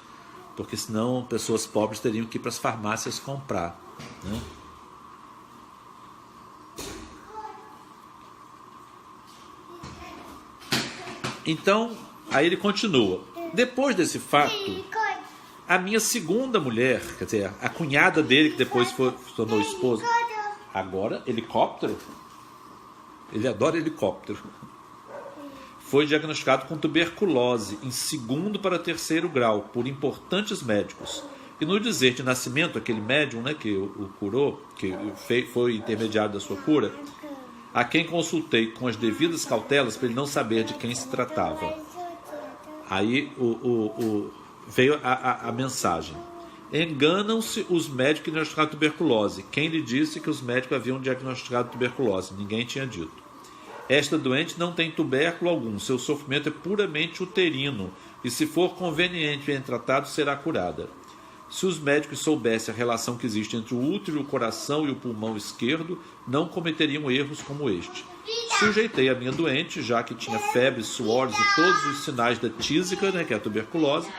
porque senão pessoas pobres teriam que ir para as farmácias comprar, né? Então, aí ele continua. Depois desse fato, a minha segunda mulher, quer dizer, a cunhada dele, que depois se tornou esposa, agora helicóptero, ele adora helicóptero, foi diagnosticado com tuberculose em 2º para 3º grau por importantes médicos. E no dizer de nascimento, aquele médium, né, que o curou, que foi intermediário da sua cura, a quem consultei com as devidas cautelas para ele não saber de quem se tratava. Aí veio a mensagem. Enganam-se os médicos que diagnosticaram tuberculose. Quem lhe disse que os médicos haviam diagnosticado tuberculose? Ninguém tinha dito. Esta doente não tem tubérculo algum. Seu sofrimento é puramente uterino. E se for conveniente em tratado, será curada. Se os médicos soubessem a relação que existe entre o útero, o coração e o pulmão esquerdo, não cometeriam erros como este. Sujeitei a minha doente, já que tinha febre, suores e todos os sinais da tísica, né, que é a tuberculose,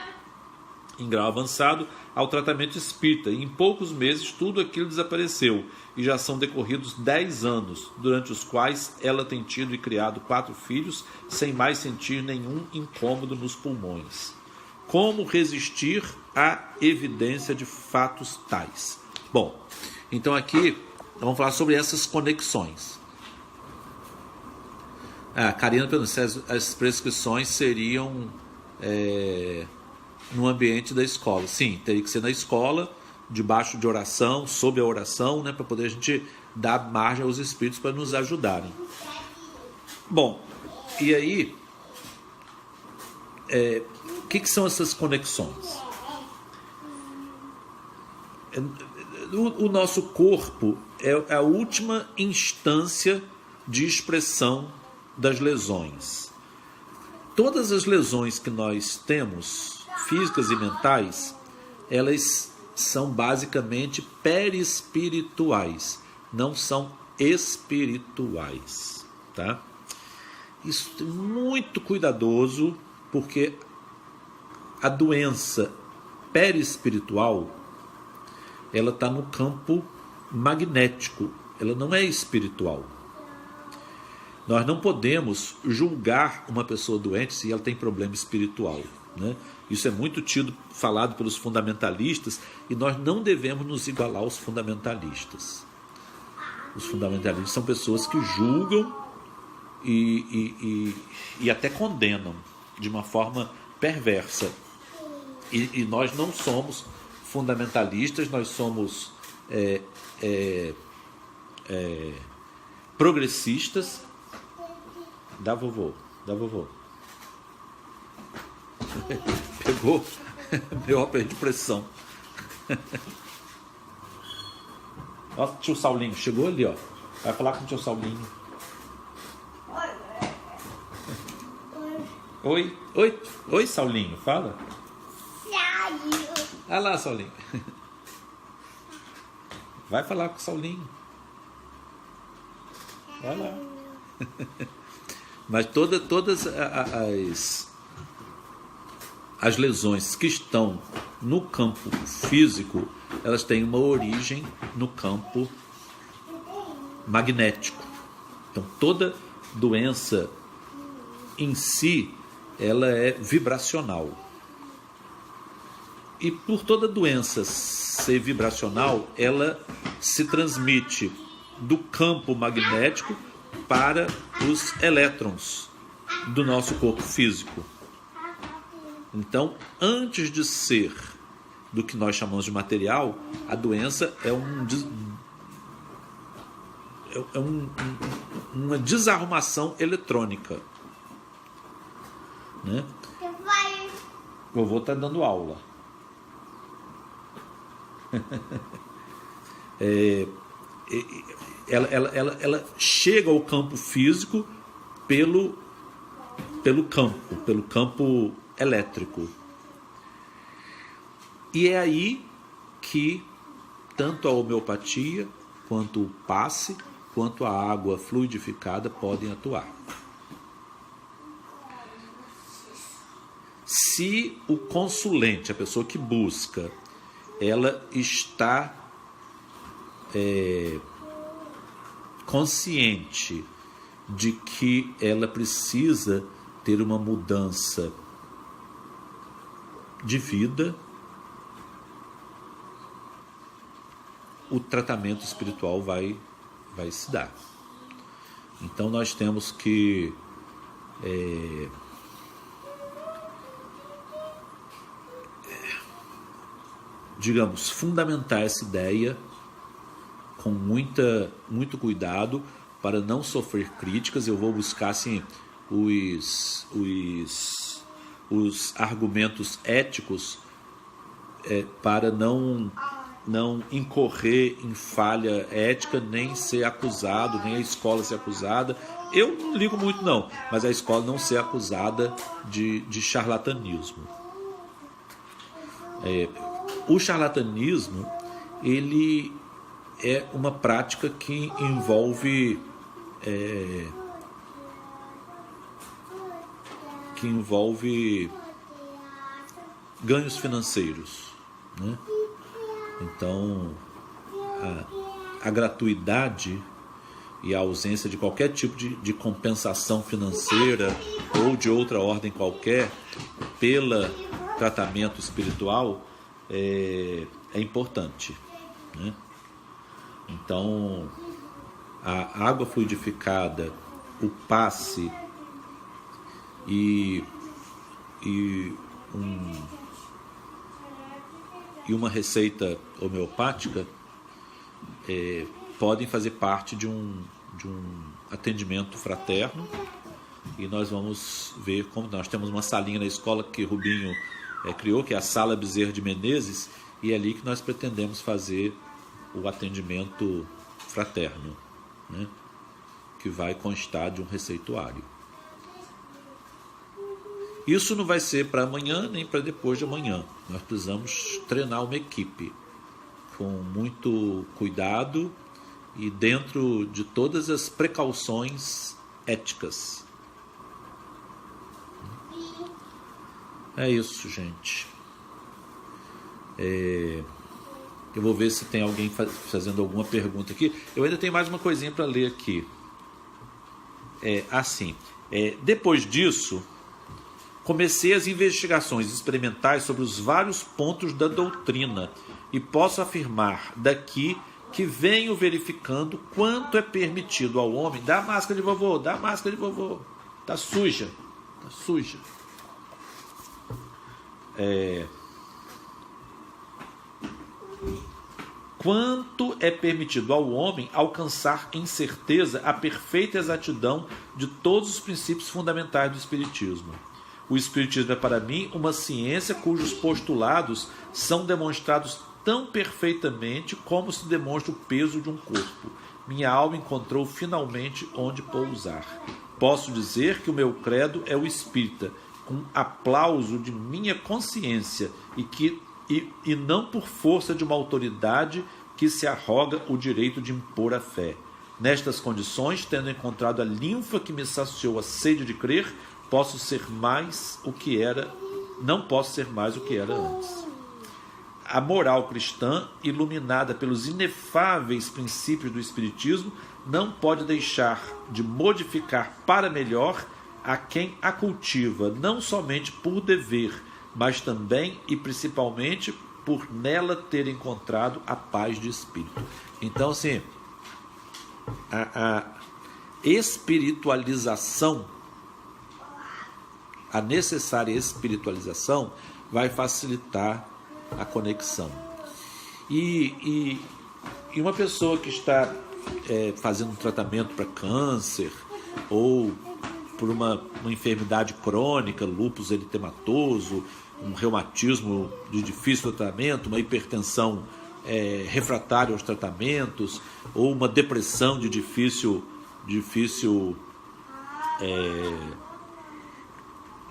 em grau avançado, ao tratamento espírita, e em poucos meses tudo aquilo desapareceu, e já são decorridos 10 anos, durante os quais ela tem tido e criado 4 filhos, sem mais sentir nenhum incômodo nos pulmões. Como resistir à evidência de fatos tais? Bom, então aqui vamos falar sobre essas conexões. Karina perguntou se as prescrições seriam no ambiente da escola. Sim, teria que ser na escola, debaixo de oração, sob a oração, né, para poder a gente dar margem aos espíritos para nos ajudarem. Bom, e aí, o que são essas conexões? O nosso corpo é a última instância de expressão das lesões. Todas as lesões que nós temos, físicas e mentais, elas são basicamente perispirituais, não são espirituais, tá? Isso é muito cuidadoso, porque a doença perispiritual, ela está no campo magnético, ela não é espiritual. Nós não podemos julgar uma pessoa doente se ela tem problema espiritual, né? Isso é muito falado pelos fundamentalistas, e nós não devemos nos igualar aos fundamentalistas. Os fundamentalistas são pessoas que julgam e até condenam de uma forma perversa. E nós não somos fundamentalistas, nós somos progressistas. Da vovô. Pegou meu ópera de pressão. Ó, tio Saulinho, chegou ali, ó. Vai falar com o tio Saulinho. Oi, Saulinho, fala. Olha lá, Saulinho. Vai falar com o Saulinho. Vai lá. Mas todas as lesões que estão no campo físico, elas têm uma origem no campo magnético. Então, toda doença em si, ela é vibracional. E por toda doença ser vibracional, ela se transmite do campo magnético para os elétrons do nosso corpo físico. Então, antes de ser do que nós chamamos de material, a doença é uma desarrumação eletrônica. Né? O vovô está dando aula. Ela chega ao campo físico pelo campo elétrico. E é aí que tanto a homeopatia, quanto o passe, quanto a água fluidificada podem atuar. Se o consulente, a pessoa que busca, ela está consciente de que ela precisa ter uma mudança de vida, o tratamento espiritual vai se dar. Então nós temos que digamos, fundamentar essa ideia com muito cuidado para não sofrer críticas. Eu vou buscar assim, os argumentos éticos para não incorrer em falha ética, nem ser acusado, nem a escola ser acusada. Eu não ligo muito não, mas a escola não ser acusada de charlatanismo. O charlatanismo, ele é uma prática que envolve ganhos financeiros, né? Então, a gratuidade e a ausência de qualquer tipo de compensação financeira ou de outra ordem qualquer pelo tratamento espiritual é importante, né? Então, a água fluidificada, o passe e uma receita homeopática podem fazer parte de um atendimento fraterno, e nós vamos ver como nós temos uma salinha na escola que Rubinho criou, que é a Sala Bezerra de Menezes, e é ali que nós pretendemos fazer o atendimento fraterno, né? Que vai constar de um receituário. Isso não vai ser para amanhã nem para depois de amanhã. Nós precisamos treinar uma equipe com muito cuidado e dentro de todas as precauções éticas. É isso, gente. Eu vou ver se tem alguém fazendo alguma pergunta aqui. Eu ainda tenho mais uma coisinha para ler aqui. Depois disso, comecei as investigações experimentais sobre os vários pontos da doutrina e posso afirmar daqui que venho verificando quanto é permitido ao homem. Dá a máscara de vovô, dá a máscara de vovô. Tá suja, tá suja. Quanto é permitido ao homem alcançar em certeza a perfeita exatidão de todos os princípios fundamentais do Espiritismo. O Espiritismo é para mim uma ciência cujos postulados são demonstrados tão perfeitamente como se demonstra o peso de um corpo. Minha alma encontrou finalmente onde pousar. Posso dizer que o meu credo é o espírita, com aplauso de minha consciência e não por força de uma autoridade que se arroga o direito de impor a fé. Nestas condições, tendo encontrado a linfa que me saciou a sede de crer, posso ser mais o que era, não posso ser mais o que era antes. A moral cristã, iluminada pelos inefáveis princípios do Espiritismo, não pode deixar de modificar para melhor a quem a cultiva, não somente por dever, mas também e principalmente por nela ter encontrado a paz de espírito. Então, assim, a espiritualização, a necessária espiritualização vai facilitar a conexão. E uma pessoa que está fazendo um tratamento para câncer ou por uma enfermidade crônica, lúpus eritematoso, um reumatismo de difícil tratamento, uma hipertensão refratária aos tratamentos, ou uma depressão de difícil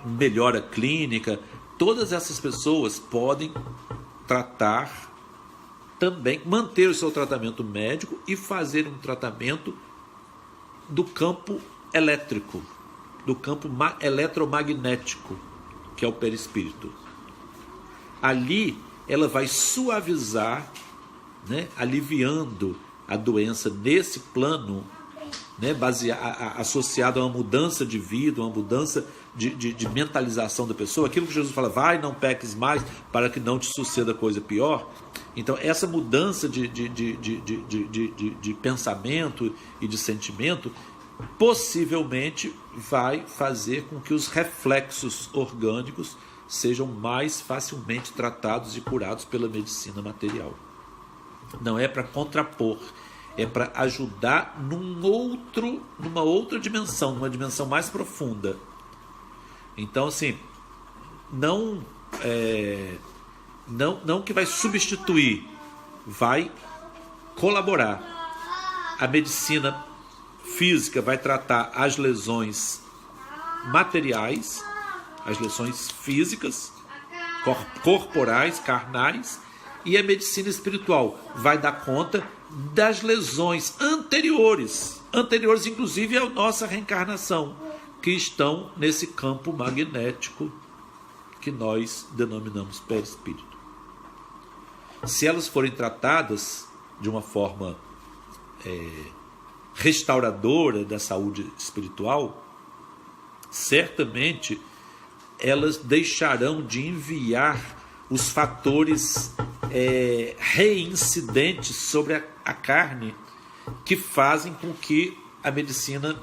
melhora clínica, todas essas pessoas podem tratar também, manter o seu tratamento médico e fazer um tratamento do campo elétrico, do campo eletromagnético, que é o perispírito. Ali ela vai suavizar, né, aliviando a doença nesse plano, né, associado a uma mudança de vida, uma mudança de mentalização da pessoa, aquilo que Jesus fala, vai, não peques mais, para que não te suceda coisa pior. Então, essa mudança de pensamento e de sentimento possivelmente vai fazer com que os reflexos orgânicos sejam mais facilmente tratados e curados pela medicina material. Não é para contrapor, é para ajudar numa outra dimensão, numa dimensão mais profunda. Então, assim, não que vai substituir, vai colaborar. A medicina física vai tratar as lesões materiais, as lesões físicas, corporais, carnais, e a medicina espiritual vai dar conta das lesões anteriores inclusive à nossa reencarnação, que estão nesse campo magnético que nós denominamos perispírito. Se elas forem tratadas de uma forma restauradora da saúde espiritual, certamente elas deixarão de enviar os fatores reincidentes sobre a carne que fazem com que a medicina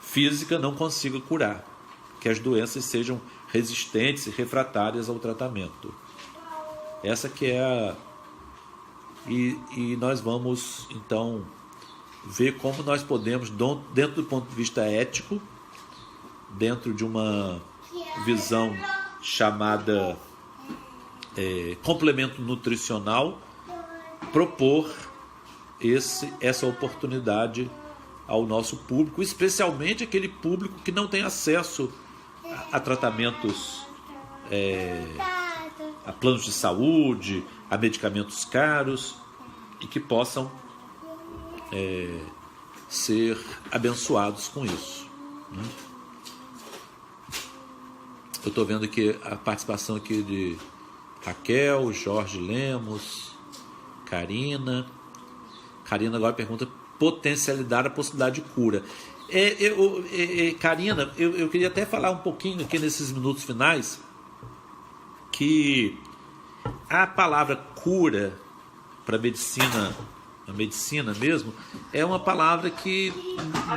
física não consiga curar, que as doenças sejam resistentes e refratárias ao tratamento. Essa que é e nós vamos então ver como nós podemos, dentro do ponto de vista ético, dentro de uma visão chamada complemento nutricional, propor essa oportunidade ao nosso público, especialmente aquele público que não tem acesso a tratamentos, a planos de saúde, a medicamentos caros, e que possam ser abençoados com isso, né? Eu estou vendo aqui a participação aqui de Raquel, Jorge Lemos, Karina. Karina agora pergunta potencialidade, a possibilidade de cura. Karina, eu queria até falar um pouquinho aqui nesses minutos finais que a palavra cura para a medicina mesmo, é uma palavra que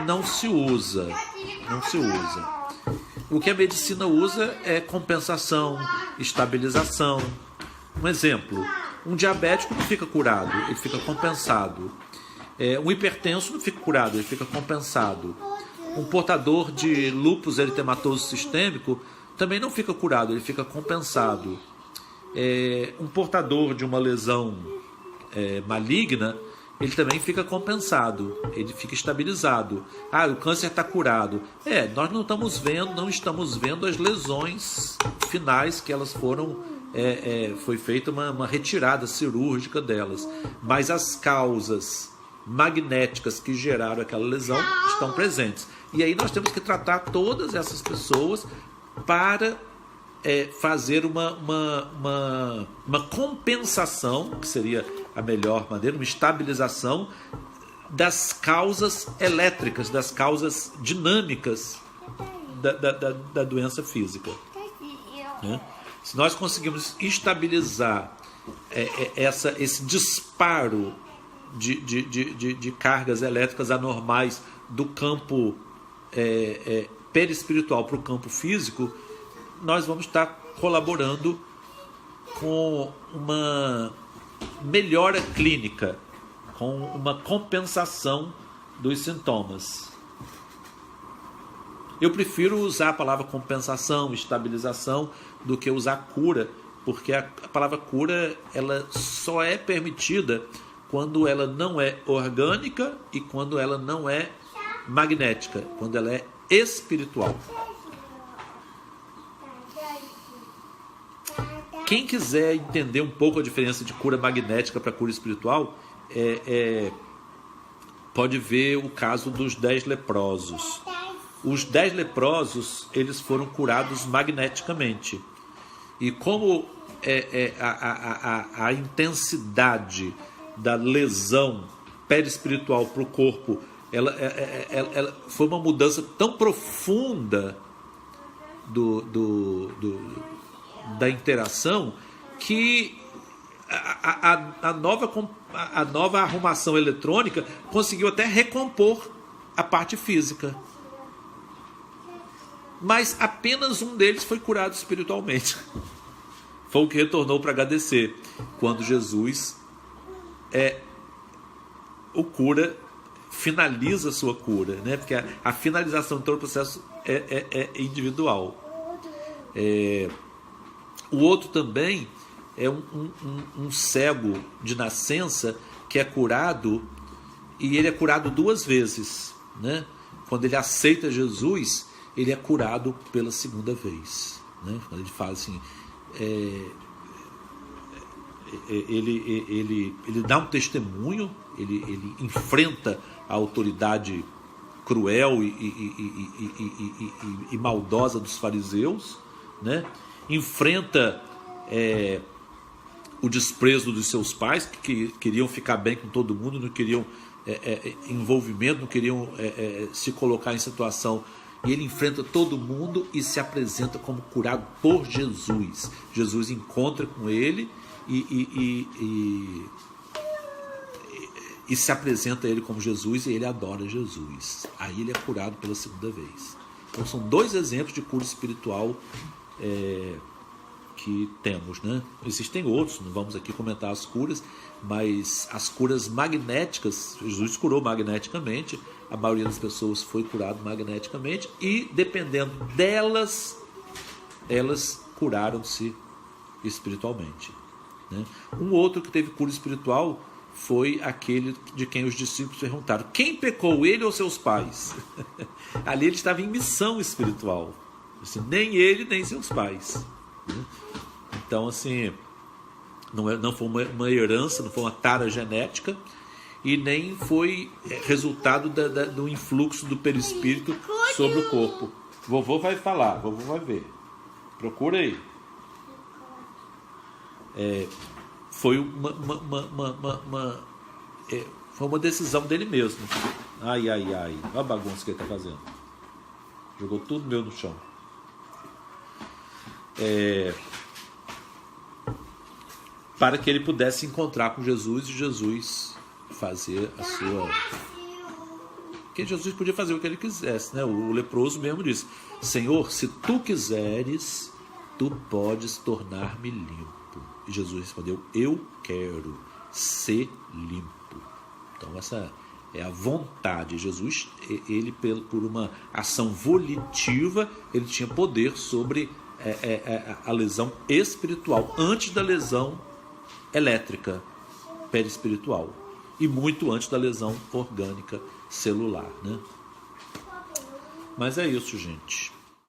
não se usa. O que a medicina usa é compensação, estabilização. Um exemplo, um diabético não fica curado, ele fica compensado. Um hipertenso não fica curado, ele fica compensado. Um portador de lúpus eritematoso sistêmico também não fica curado, ele fica compensado. Um portador de uma lesão maligna, ele também fica compensado, ele fica estabilizado. O câncer está curado. Nós não estamos vendo as lesões finais que elas foram, foi feita uma retirada cirúrgica delas. Mas as causas magnéticas que geraram aquela lesão estão presentes. E aí nós temos que tratar todas essas pessoas para fazer uma compensação, que seria a melhor maneira, uma estabilização das causas elétricas, das causas dinâmicas da doença física. Se nós conseguimos estabilizar esse disparo de cargas elétricas anormais do campo perispiritual para o campo físico, nós vamos estar colaborando com uma melhora clínica, com uma compensação dos sintomas. Eu prefiro usar a palavra compensação, estabilização, do que usar cura, porque a palavra cura ela só é permitida quando ela não é orgânica e quando ela não é magnética, quando ela é espiritual. Quem quiser entender um pouco a diferença de cura magnética para cura espiritual, pode ver o caso dos 10 leprosos. Os 10 leprosos, eles foram curados magneticamente. E como a intensidade da lesão perispiritual para o corpo, ela foi uma mudança tão profunda da interação, que a nova arrumação eletrônica conseguiu até recompor a parte física. Mas apenas um deles foi curado espiritualmente. Foi o que retornou para HDC, quando Jesus o cura, finaliza a sua cura, né? Porque a finalização de todo o processo é individual. O outro também é um cego de nascença que é curado, e ele é curado 2 vezes, né? Quando ele aceita Jesus, ele é curado pela 2ª vez, né? Quando ele fala assim, ele dá um testemunho, ele enfrenta a autoridade cruel e maldosa dos fariseus, né? Enfrenta o desprezo dos seus pais, que queriam ficar bem com todo mundo, não queriam envolvimento, não queriam se colocar em situação. E ele enfrenta todo mundo e se apresenta como curado por Jesus. Jesus encontra com ele e se apresenta a ele como Jesus, e ele adora Jesus. Aí ele é curado pela 2ª vez. Então são 2 exemplos de cura espiritual que temos, né? Existem outros, não vamos aqui comentar as curas, mas as curas magnéticas, Jesus curou magneticamente, a maioria das pessoas foi curado magneticamente, e dependendo delas, elas curaram-se espiritualmente, né? Um outro que teve cura espiritual foi aquele de quem os discípulos perguntaram: quem pecou, ele ou seus pais? Ali ele estava em missão espiritual, assim, nem ele nem seus pais, né? Então, assim, não foi uma herança, não foi uma tara genética, e nem foi resultado do influxo do perispírito sobre o corpo. Vovô vai falar, vovô vai ver. Procura aí. Foi foi uma decisão dele mesmo. Ai. Olha a bagunça que ele está fazendo. Jogou tudo meu no chão. para que ele pudesse encontrar com Jesus e Jesus fazer a sua... Porque Jesus podia fazer o que ele quisesse, né? O leproso mesmo disse: Senhor, se tu quiseres, tu podes tornar-me limpo. E Jesus respondeu: eu quero ser limpo. Então essa é a vontade. Jesus, ele por uma ação volitiva, ele tinha poder sobre a lesão espiritual, antes da lesão elétrica, perispiritual, e muito antes da lesão orgânica celular, né? Mas é isso, gente.